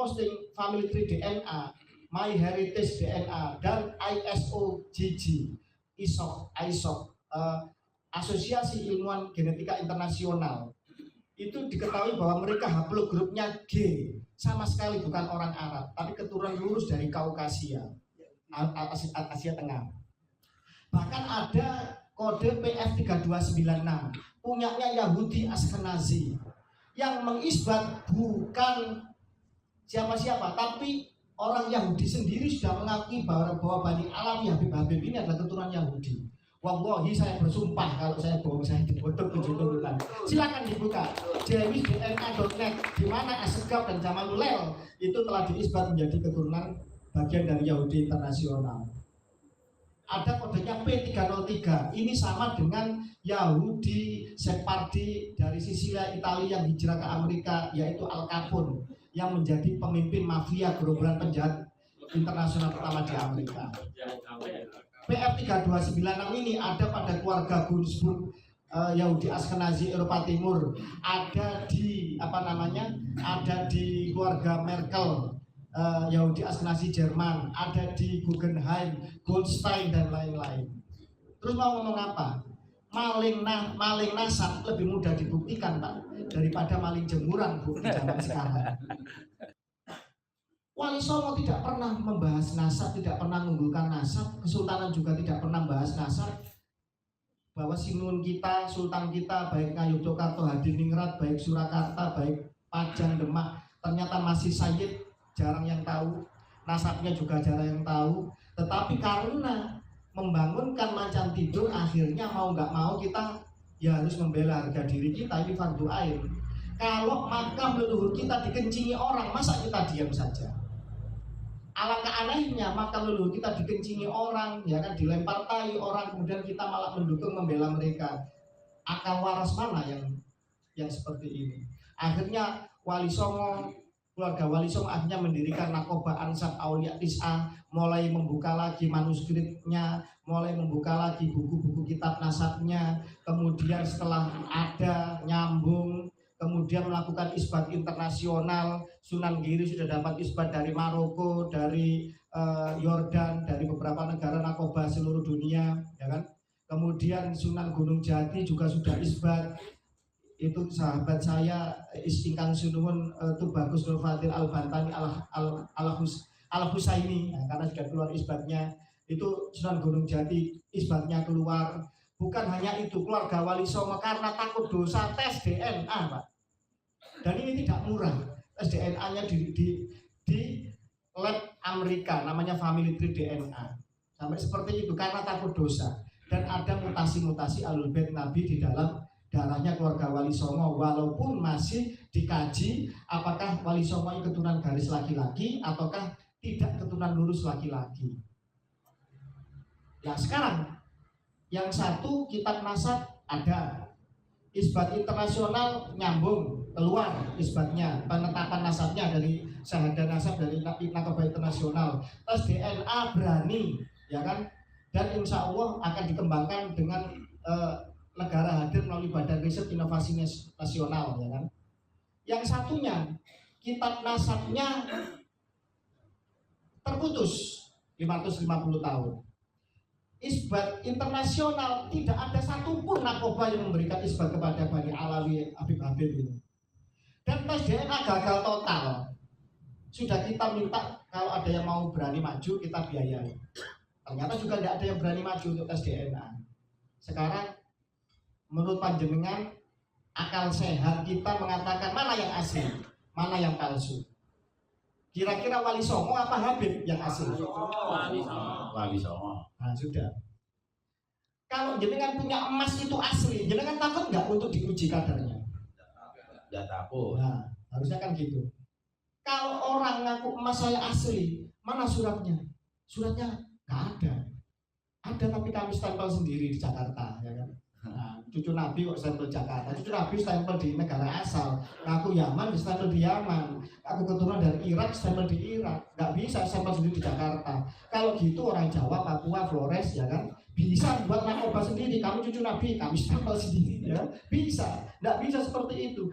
memposting Family Tree DNA, MyHeritage DNA, dan ISOGG, Asosiasi Ilmuwan Genetika Internasional. Itu diketahui bahwa mereka haplogrupnya G, sama sekali bukan orang Arab, tapi keturunan lurus dari Kaukasia, Asia Tengah. Bahkan ada kode PF3296 punyanya Yahudi Ashkenazi yang mengisbat bukan siapa-siapa, tapi orang Yahudi sendiri sudah mengakui bahwa Bani Alawi Habib ini adalah keturunan Yahudi. Wallahi saya bersumpah kalau saya bohong saya ditutup tuntutan. Silakan dibuka jewisdna.net di mana Asegaf dan Jamalulel itu telah diisbat menjadi keturunan bagian dari Yahudi internasional. Ada kodenya P303. Ini sama dengan Yahudi Sephardi dari Sisilia, Italia yang hijrah ke Amerika, yaitu Al Capone yang menjadi pemimpin mafia gerombolan penjahat internasional pertama di Amerika. PF3296 ini ada pada keluarga Gunzburg, Yahudi Ashkenazi Eropa Timur, ada di ada di keluarga Merkel, Yahudi Ashkenazi Jerman, ada di Guggenheim, Goldstein dan lain-lain. Terus mau ngomong apa? Maling nasab lebih mudah dibuktikan, Pak, daripada maling jemuran, Bu, di zaman sekarang. Wali Songo tidak pernah membahas nasab, tidak pernah mengunggulkan nasab. Kesultanan juga tidak pernah membahas nasab. Bahwa Sinun kita, Sultan kita, baik Ngayogyakarta, Hadiningrat, baik Surakarta, baik Pajang, Demak, ternyata masih Sayyid, jarang yang tahu. Nasabnya juga jarang yang tahu. Tetapi karena membangunkan macan tidur, akhirnya mau nggak mau kita ya harus membela harga diri kita, ini fardu ain. Kalau makam leluhur kita dikencingi orang, masa kita diam saja? Alangkah anehnya makam leluhur kita dikencingi orang, ya kan, dilempar tai orang, kemudian kita malah mendukung membela mereka. Akal waras mana yang seperti ini? Akhirnya Wali Songo, keluarga Wali Songo akhirnya mendirikan Nakoba Ansab Aulia Tis'a, mulai membuka lagi manuskripnya, mulai membuka lagi buku-buku kitab nasabnya, kemudian setelah ada nyambung, kemudian melakukan isbat internasional. Sunan Giri sudah dapat isbat dari Maroko, dari Yordan, dari beberapa negara Nakoba seluruh dunia, ya kan. Kemudian Sunan Gunung Jati juga sudah isbat. Itu sahabat saya Istingkang Sunuhun Tubagus Nur Fadil Al-Bantani Al-Husaini, ya, karena sudah keluar isbatnya. Itu Sunan Gunung Jati isbatnya keluar. Bukan hanya itu, keluarga Wali Songo karena takut dosa tes DNA, Pak. Dan ini tidak murah. Tes DNA-nya di lab Amerika, namanya Family Tree DNA. Sampai seperti itu karena takut dosa. Dan ada mutasi-mutasi Ahlul Bait Nabi di dalam darahnya keluarga Wali Songo, walaupun masih dikaji apakah Wali Songo ini keturunan garis laki-laki ataukah tidak keturunan lurus laki-laki. Nah sekarang yang satu kitab nasab ada, isbat internasional nyambung, keluar isbatnya, penetapan nasabnya dari syahadah nasab dari Nakoba Internasional. Tes DNA berani, ya kan, dan insya Allah akan dikembangkan dengan negara hadir melalui Badan Riset Inovasi Nasional, ya kan. Yang satunya kitab nasabnya terputus 550 tahun. Isbat internasional tidak ada satupun Nakoba yang memberikan isbat kepada Bani Alawi Habib ini. Dan tes DNA gagal total. Sudah kita minta kalau ada yang mau berani maju kita biayai. Ternyata juga tidak ada yang berani maju untuk tes DNA. Sekarang menurut panjenengan akal sehat kita mengatakan mana yang asli, mana yang palsu? Kira-kira Wali Songo apa Habib yang asli? Wali Songo. Nah sudah. Kalau jenengan punya emas itu asli, jenengan takut nggak untuk diuji kadarnya? Tidak takut. Nah harusnya kan gitu. Kalau orang ngaku emas saya asli, mana suratnya? Suratnya nggak ada. Ada tapi kami stempel sendiri di Jakarta, ya kan? Nah, cucu Nabi kok stempel Jakarta, cucu Nabi stempel di negara asal. Aku Yaman di stempel di Yaman, aku keturunan dari Irak stempel di Irak. Nggak bisa stempel sendiri di Jakarta. Kalau gitu orang Jawa, Papua, Flores, ya kan, bisa buat Nakoba sendiri. Kamu cucu Nabi, kami stempel sendiri, ya bisa. Nggak bisa seperti itu.